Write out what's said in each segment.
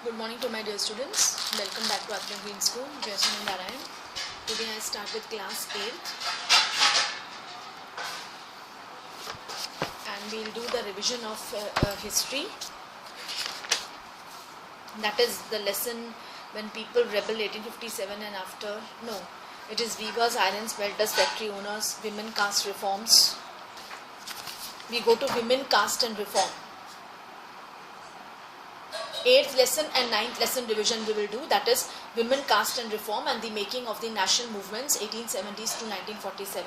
Good morning to my dear students. Welcome back to Atma Green School, Jason Narayan. Today I start with class 8th and we'll do the revision of history. That is the lesson when people rebel 1857 and after. No, it is weavers, iron smelters, factory owners, women caste reforms. We go to women caste and reform. 8th lesson and 9th lesson division we will do, that is women caste and reform and the making of the national movements 1870s to 1947.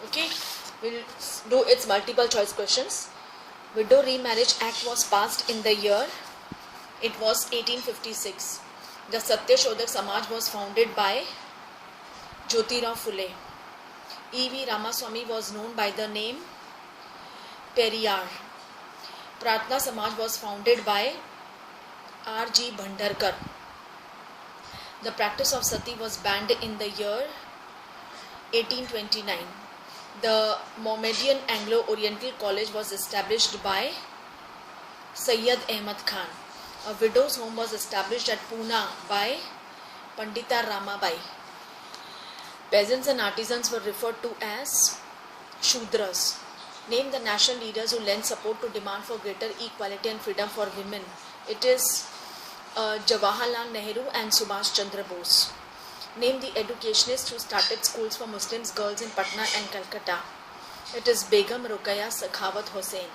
Okay, we'll do its multiple choice questions. Widow Remarriage Act was passed in the year, it was 1856. The Satya Shodhak Samaj was founded by Jyotirao Phule. E.V. Ramaswamy was known by the name Periyar. Pratna Samaj was founded by R.G. Bhandarkar. The practice of sati was banned in the year 1829. The Mohammedan Anglo-Oriental College was established by Sayyid Ahmad Khan. A widow's home was established at Pune by Pandita Ramabai. Peasants and artisans were referred to as Shudras. Name the national leaders who lent support to demand for greater equality and freedom for women. It is Jawaharlal Nehru and Subhash Chandra Bose. Name the educationists who started schools for Muslims girls in Patna and Calcutta. It is Begum Ruqayya Sakhawat Hossain.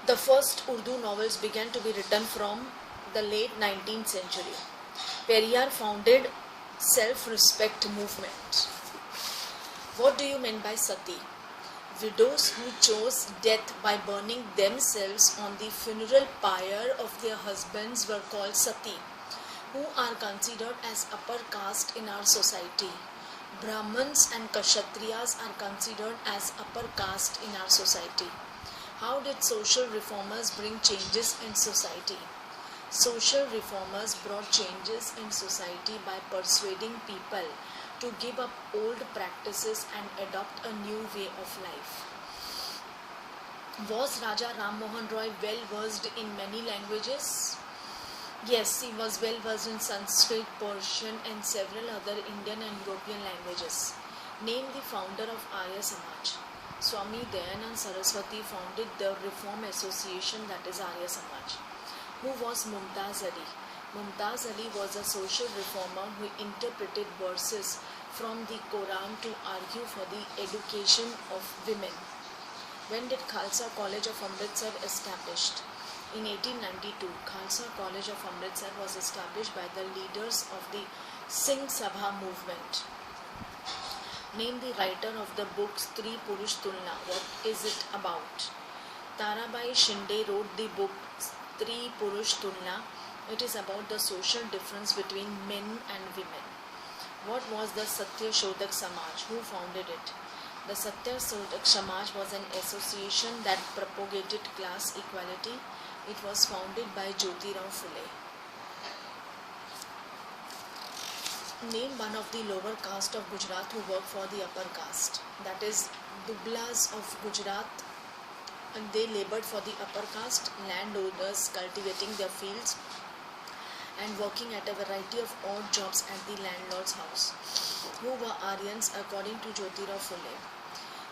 The first Urdu novels began to be written from the late 19th century. Periyar founded self-respect movement. What do you mean by sati? Widows who chose death by burning themselves on the funeral pyre of their husbands were called sati, who are considered as upper caste in our society. Brahmins and Kshatriyas are considered as upper caste in our society. How did social reformers bring changes in society? Social reformers brought changes in society by persuading people to give up old practices and adopt a new way of life. Was Raja Ram Mohan Roy well versed in many languages? Yes, he was well versed in Sanskrit, Persian and several other Indian and European languages. Name the founder of Arya Samaj. Swami Dayanand Saraswati founded the Reform Association, that is Arya Samaj. Who was Mumtaz Ali? Mumtaz Ali was a social reformer who interpreted verses from the Quran to argue for the education of women. When did Khalsa College of Amritsar established? In 1892, Khalsa College of Amritsar was established by the leaders of the Singh Sabha movement. Name the writer of the book Stree Purush Tulna. What is it about? Tarabai Shinde wrote the book Stree Purush Tulna. It is about the social difference between men and women. What was the Satya Shodhak Samaj? Who founded it? The Satya Shodhak Samaj was an association that propagated class equality. It was founded by Jyotirao Phule. Name one of the lower caste of Gujarat who work for the upper caste. That is Dublas of Gujarat. And they labored for the upper caste, landowners cultivating their fields and working at a variety of odd jobs at the landlord's house. Who were Aryans according to Jyotirao Phule?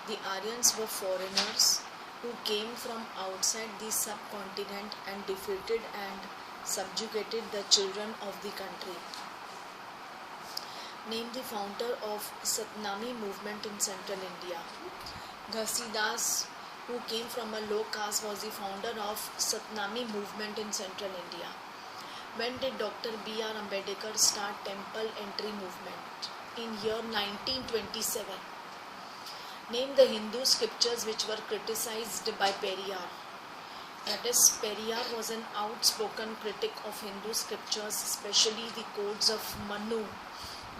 The Aryans were foreigners who came from outside the subcontinent and defeated and subjugated the children of the country. Name the founder of Satnami movement in central India. Ghasidas, who came from a low caste, was the founder of Satnami movement in central India. When did Dr. B.R. Ambedkar start temple entry movement? In year 1927. Name the Hindu scriptures which were criticized by Periyar. That is, Periyar was an outspoken critic of Hindu scriptures, especially the codes of Manu,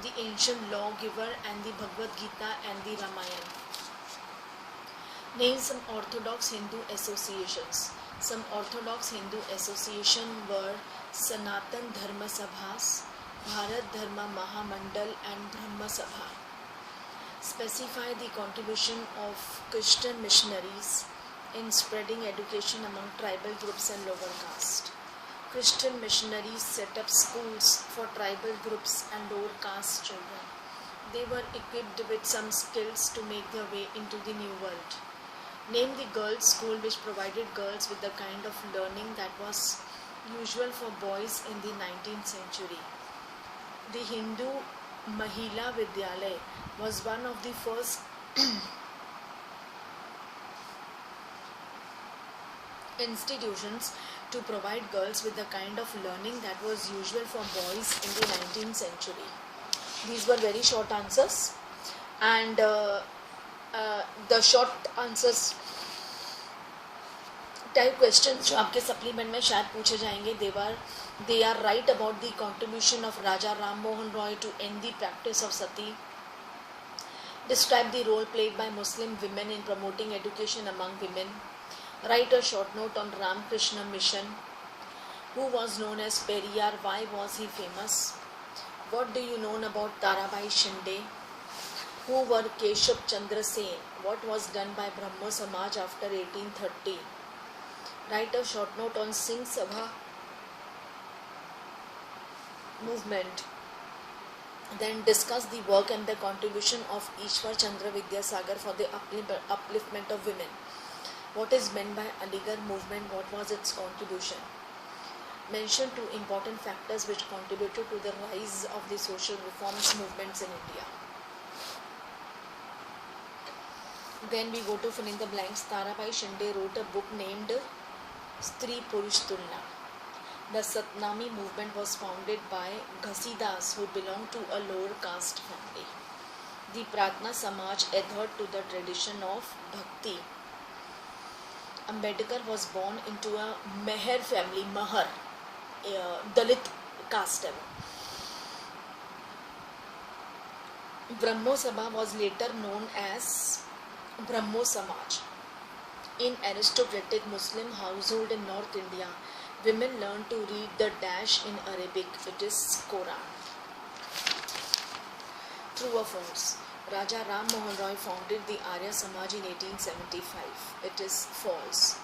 the ancient lawgiver, and the Bhagavad Gita and the Ramayana. Name some orthodox Hindu associations. Some Orthodox Hindu association were Sanatan Dharma Sabhas, Bharat Dharma Mahamandal and Brahma Sabha. Specify the contribution of Christian missionaries in spreading education among tribal groups and lower caste. Christian missionaries set up schools for tribal groups and lower caste children. They were equipped with some skills to make their way into the new world. Name the girls' school which provided girls with the kind of learning that was usual for boys in the 19th century. The Hindu Mahila Vidyalaya was one of the first institutions to provide girls with the kind of learning that was usual for boys in the 19th century. These were very short answers, and the short answers type questions जो आपके supplement में शायद पूछे जाएंगे, they are right about the contribution of Raja Ram Mohan Roy to end the practice of sati. Describe the role played by Muslim women in promoting education among women. Write a short note on Ramakrishna Mission. Who was known as Periyar? Why was he famous? What do you know about Tarabai Shinde? Who were Keshav Chandra Sen? What was done by Brahmo Samaj after 1830? Write a short note on Singh Sabha movement. Then discuss the work and the contribution of Ishwar Chandra Vidyasagar for the upliftment of women. What is meant by Aligarh movement? What was its contribution? Mention two important factors which contributed to the rise of the social reforms movements in India. Then we go to fill in the blanks. Tarabai Shinde wrote a book named Stri Purush Tulna. The Satnami movement was founded by Ghasidas, who belonged to a lower caste family. The Pratna Samaj adhered to the tradition of Bhakti. Ambedkar was born into a Meher family, Mahar, Dalit caste. Brahmo Sabha was later known as Brahmo Samaj. In aristocratic Muslim household in North India, women learned to read the dash in Arabic. It is Quran. True or false? Raja Ram Mohan Roy founded the Arya Samaj in 1875. It is false.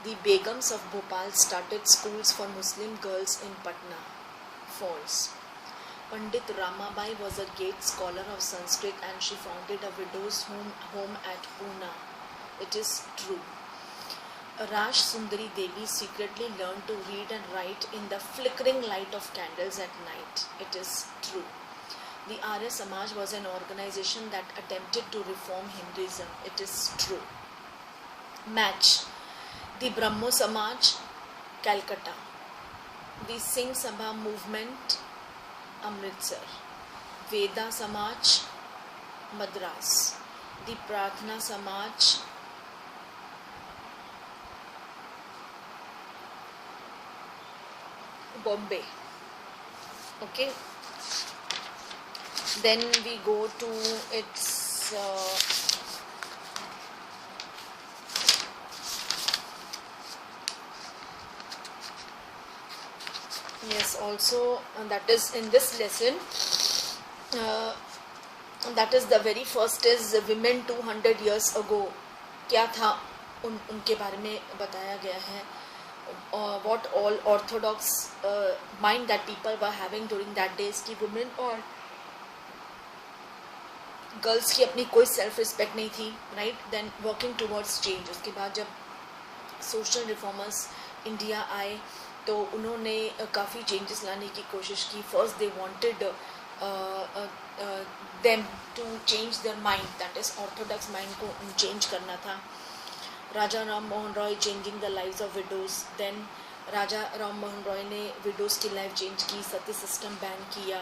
The Begums of Bhopal started schools for Muslim girls in Patna. False. Pandit Ramabai was a great scholar of Sanskrit and she founded a widow's home at Pune. It is true. Raj Sundari Devi secretly learned to read and write in the flickering light of candles at night. It is true. The Arya Samaj was an organization that attempted to reform Hinduism. It is true. Match. The Brahmo Samaj, Calcutta. The Singh Sabha movement, Amritsar. Veda Samaj, Madras. The Pratna Samaj, Bombay. Okay. Then we go to its yes, also that is in this lesson, that is the very first is women 200 years ago. क्या था उनके बारे में बताया गया है. What all orthodox mind that people were having during that days कि women और गर्ल्स की अपनी कोई सेल्फ रिस्पेक्ट नहीं थी, right. Then working towards change. उसके बाद जब सोशल रिफॉर्मर्स इंडिया आए तो उन्होंने काफ़ी चेंजेस लाने की कोशिश की. First they wanted them to change their mind, that is orthodox mind को चेंज करना था. Raja Ram Mohan Roy changing the lives of widows. Then Raja Ram Mohan Roy ने विडोज़ की लाइफ चेंज की, सती सिस्टम बैन किया.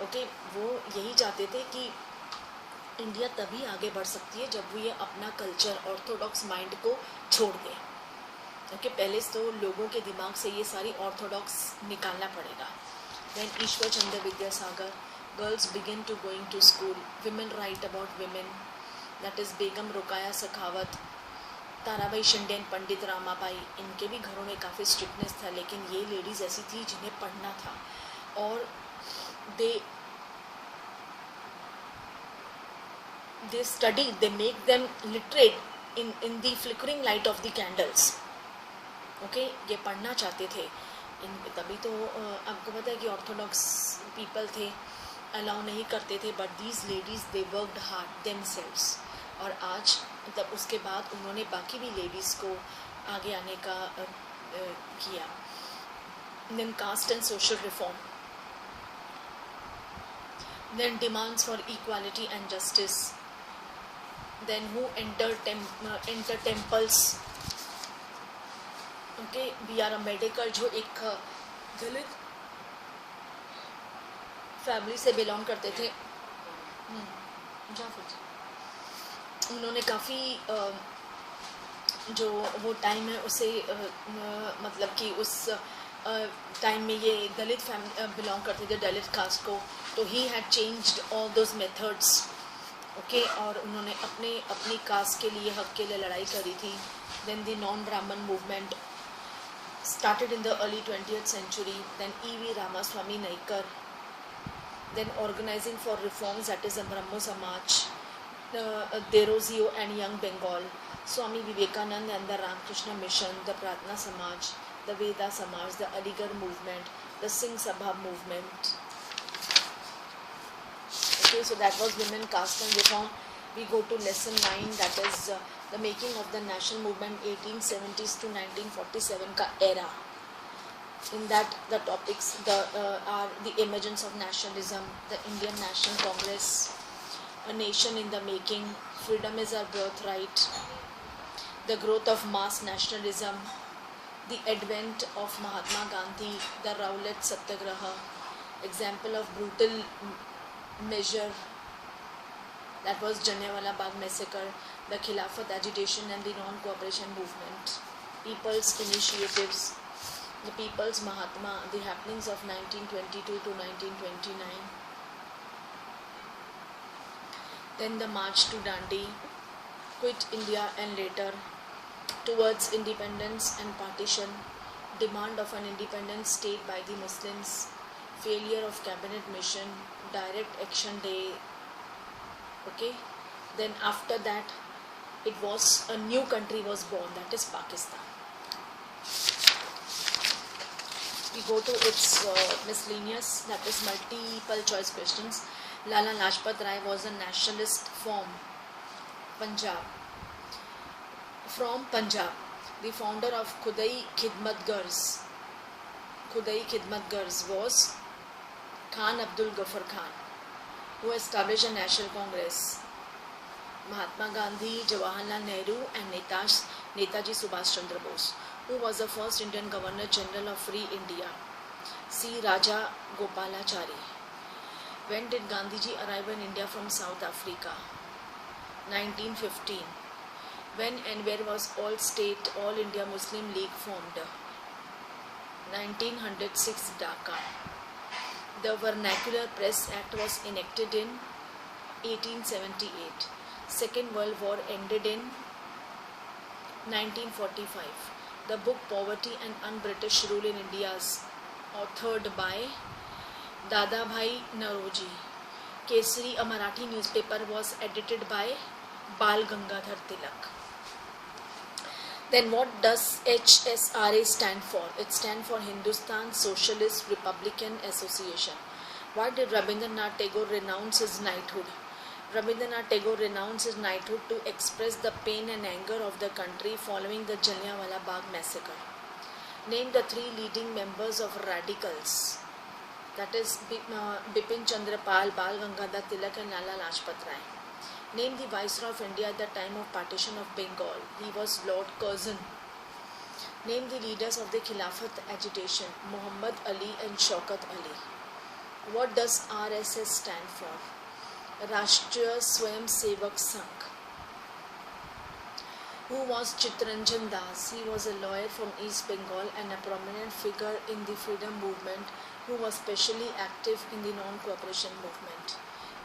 ओके, वो यही चाहते थे कि इंडिया तभी आगे बढ़ सकती है जब वो ये अपना कल्चर ऑर्थोडॉक्स माइंड को छोड़ दे. ओके, पहले तो लोगों के दिमाग से ये सारी ऑर्थोडॉक्स निकालना पड़ेगा. Then Ishwar Chandra Vidyasagar. Girls begin to going to school. Women write about women, that is Begum Rukaiya Sakhawat. Tarabai Shinde, Pandit Ramabai, इनके भी घरों में काफ़ी स्ट्रिक्टनेस था, लेकिन ये लेडीज़ ऐसी थी जिन्हें पढ़ना था और they study, they make them literate in the flickering light of the candles. Okay ये पढ़ना चाहते थे तभी तो आपको पता है कि ऑर्थोडॉक्स पीपल थे, अलाउ नहीं करते थे, but these ladies they worked hard themselves. और आज तब उसके बाद उन्होंने बाकी भी लेडीज़ को आगे आने का किया। Then caste and social reform, then demands for equality and justice, then who enter temples. Okay B R Ambedkar जो एक दलित फैमिली से बिलोंग करते थे, उन्होंने काफ़ी जो वो टाइम है उसे मतलब कि उस टाइम में ये दलित फैमिली बिलोंग करते थे, दलित कास्ट को, तो he had changed all those methods. Okay और उन्होंने अपनी कास्ट के लिए, हक के लिए लड़ाई करी थी। देन द नॉन ब्राह्मण movement started in the early 20th century, then E.V. Ramaswamy Naikar, then organizing for reforms, that is Brahmo Samaj, Derozio and Young Bengal, Swami Vivekananda and the Ramakrishna Mission, the Pratna Samaj, the Veda Samaj, the Aligarh movement, the Singh Sabha movement. Okay, so that was women, caste and reform. We go to lesson 9, that is the making of the national movement 1870s to 1947 का era. In that the topics are the emergence of nationalism, the Indian National Congress, a nation in the making, freedom is our birthright, the growth of mass nationalism, the advent of Mahatma Gandhi, the Rowlatt Satyagraha, example of brutal measure, that was Jallianwala Bagh massacre, the Khilafat agitation and the non-cooperation movement, people's initiatives, the People's Mahatma, the happenings of 1922 to 1929, then the march to Dandi, quit India and later, towards independence and partition, demand of an independent state by the Muslims, failure of cabinet mission, direct action day. Okay, then after that it was a new country was born, that is Pakistan. We go to its miscellaneous, that is multiple choice questions. Lala Lajpat Rai was a nationalist from Punjab. The founder of Khudai Khidmat Girls was Khan Abdul Ghaffar Khan, who established a national congress. Mahatma Gandhi, Jawaharlal Nehru and Netaji Subhash Chandra Bose, who was the first Indian Governor General of Free India. C. Raja Gopalachari. When did Gandhiji arrive in India from South Africa? 1915. When and where was All India Muslim League formed? 1906 Dhaka. The Vernacular Press Act was enacted in 1878. Second World War ended in 1945. The book Poverty and Un-British Rule in India is authored by Dadabhai Naoroji. Kesari, a Marathi newspaper, was edited by Bal Gangadhar Tilak. Then what does HSRA stand for? It stands for Hindustan Socialist Republican Association. Why did Rabindranath Tagore renounce his knighthood? Rabindranath Tagore renounced his knighthood to express the pain and anger of the country following the Jallianwala Bagh massacre. Name the three leading members of radicals. That is Bipin Chandra Pal, Bal Gangadhar Tilak and Lala Lajpat Rai. Name the Viceroy of India at the time of partition of Bengal. He was Lord Curzon. Name the leaders of the Khilafat agitation. Muhammad Ali and Shaukat Ali. What does RSS stand for? Rashtriya Swayam Sevak Sangh. Who was Chittaranjan Das? He was a lawyer from East Bengal and a prominent figure in the freedom movement who was specially active in the non-cooperation movement.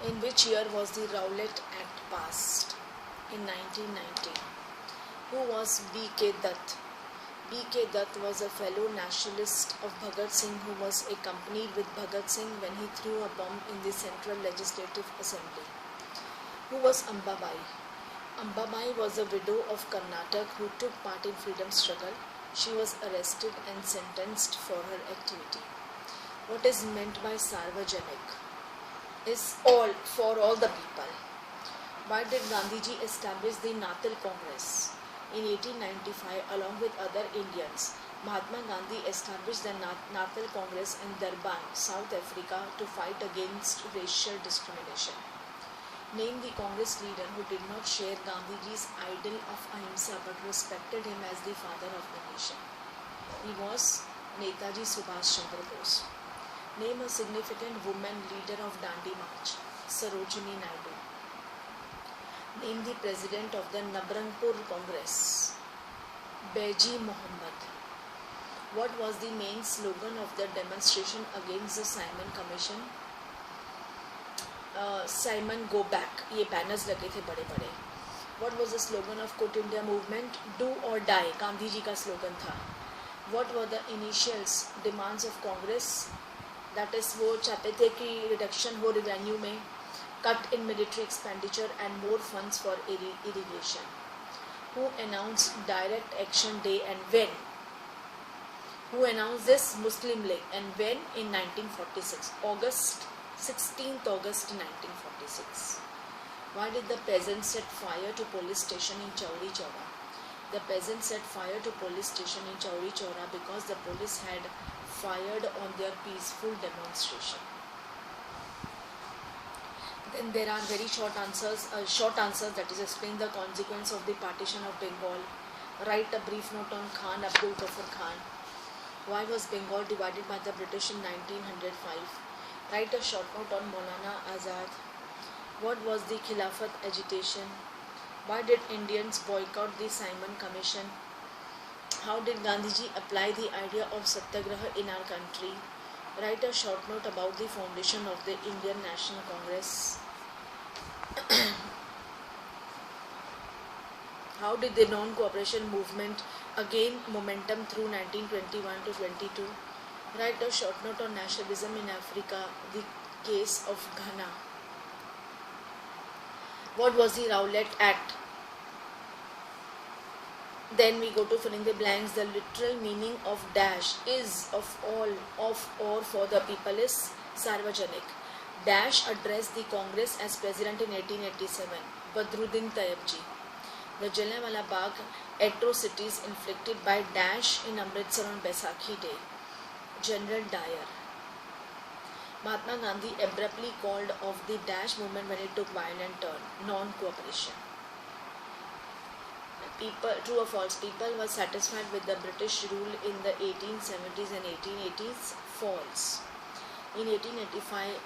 In which year was the Rowlatt Act passed? In 1990. Who was B.K. Dutt? B.K. Dutt was a fellow nationalist of Bhagat Singh who was accompanied with Bhagat Singh when he threw a bomb in the Central Legislative Assembly. Who was Ambabai? Ambabai was a widow of Karnataka who took part in freedom struggle. She was arrested and sentenced for her activity. What is meant by Sarvajanik? Is all, for all the people. Why did Gandhiji establish the Natal Congress? In 1895, along with other Indians, Mahatma Gandhi established the Natal Congress in Durban, South Africa, to fight against racial discrimination. Name the Congress leader who did not share Gandhiji's ideal of Ahimsa but respected him as the father of the nation. He was Netaji Subhash Chandra Bose. Name a significant woman leader of Dandi March. Sarojini Naidu. Name the president of the Nabarangpur Congress. Baiji Mohammed. What was the main slogan of the demonstration against the Simon Commission? Simon go back. ये banners लगे थे बड़े बड़े. What was the slogan of Quit India movement? Do or die. Gandhi ji का slogan था. What were the initials demands of Congress? That is वो चाहते थे कि रिडक्शन हो रेवेन्यू में, cut in military expenditure and more funds for irrigation. Who announced Direct Action Day and when? Who announced this? Muslim League. And when? In 1946. 16th August 1946. Why did the peasants set fire to police station in Chauri Chaura? The peasants set fire to police station in Chauri Chaura because the police had fired on their peaceful demonstration. Then there are very short answers that is explain the consequence of the partition of Bengal. Write a brief note on Khan Abdul Ghaffar Khan. Why was Bengal divided by the British in 1905? Write a short note on Maulana Azad. What was the Khilafat agitation? Why did Indians boycott the Simon Commission? How did Gandhiji apply the idea of Satyagraha in our country? Write a short note about the foundation of the Indian National Congress. How did the non-cooperation movement gain momentum through 1921 to 22? Write a short note on nationalism in Africa, the case of Ghana. What was the Rowlatt Act? Then we go to filling the blanks. The literal meaning of dash is of all, of or for the people is Sarvajanik. Dash addressed the Congress as president in 1887. Badruddin Tayyabji. The Jallianwala Bagh atrocities inflicted by dash in Amritsar on Baisakhi Day. General Dyer. Mahatma Gandhi abruptly called off the dash movement when it took violent turn. Non-cooperation. People, true or false, people were satisfied with the British rule in the 1870s and 1880s. False. In 1885,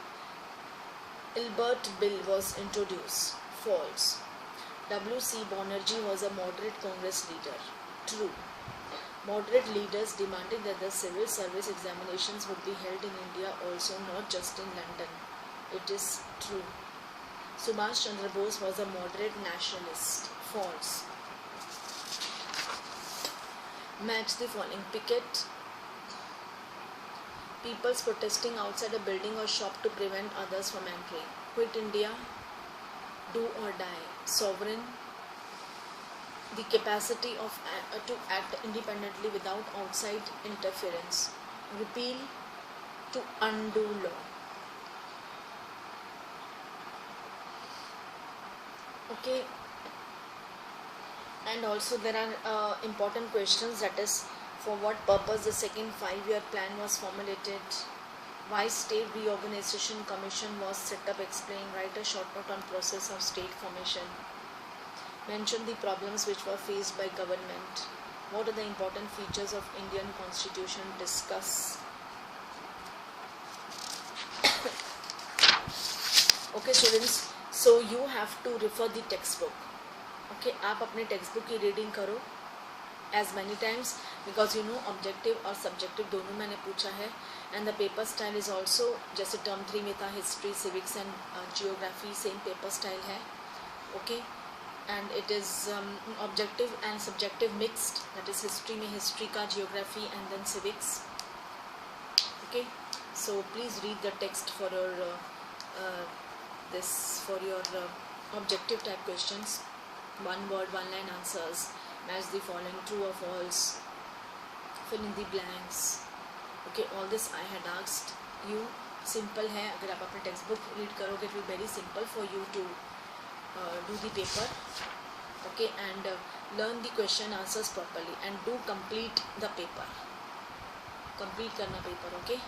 Ilbert Bill was introduced. False. W.C. Banerjee was a moderate Congress leader. True. Moderate leaders demanded that the civil service examinations would be held in India also, not just in London. It is true. Subhash Chandra Bose was a moderate nationalist. False. Match the following. Picket. People's protesting outside a building or shop to prevent others from entering. Quit India. Do or die. Sovereign. The capacity of to act independently without outside interference. Repeal. To undo law. Okay. And also there are important questions, that is, for what purpose the second 5-year plan was formulated, why state reorganization commission was set up, explain, write a short note on process of state formation, mention the problems which were faced by government, what are the important features of Indian constitution, discuss. Okay students, so you have to refer the textbook. Okay आप अपने text book की reading करो as many times because you know objective और subjective दोनों मैंने पूछा है. And the paper style is also जैसे टर्म 3 में था history, civics and geography, same paper style है. Okay and it is objective and subjective mixed, that is history में history का, geography and then civics. Okay, so please read the text for your objective type questions, one word one line answers, match the following true or false, fill in the blanks. Okay, all this I had asked you. Simple है, अगर आप अपने text book read करोगे it will be very simple for you to do the paper. Okay, and learn the question answers properly and do complete the paper. Complete करना paper. Okay.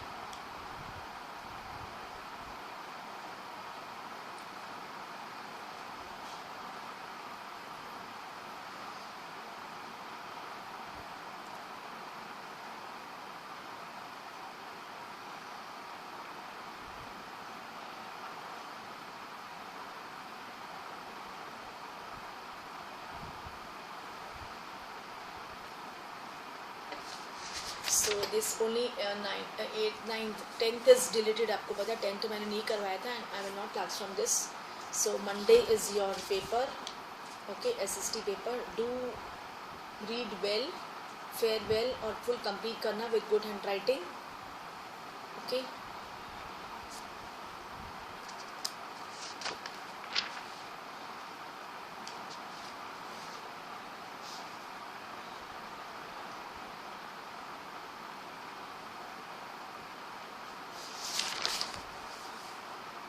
So this only 9th 8th 9th 10th is deleted, आपको पता है 10th तो मैंने नहीं करवाया था and I will not class from this. So Monday is your paper. Okay, SST paper. Do read well, fare well और full complete करना with good handwriting. Okay.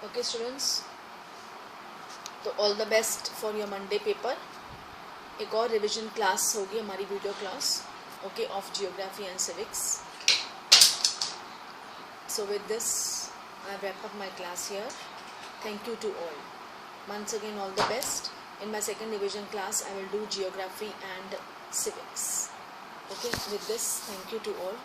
Okay students, तो all the best for your Monday paper. एक और revision class होगी हमारी, video class, okay, of geography and civics. So with this I wrap up my class here. Thank you to all. Once again, all the best. In my second revision class, I will do geography and civics. Okay, with this, thank you to all.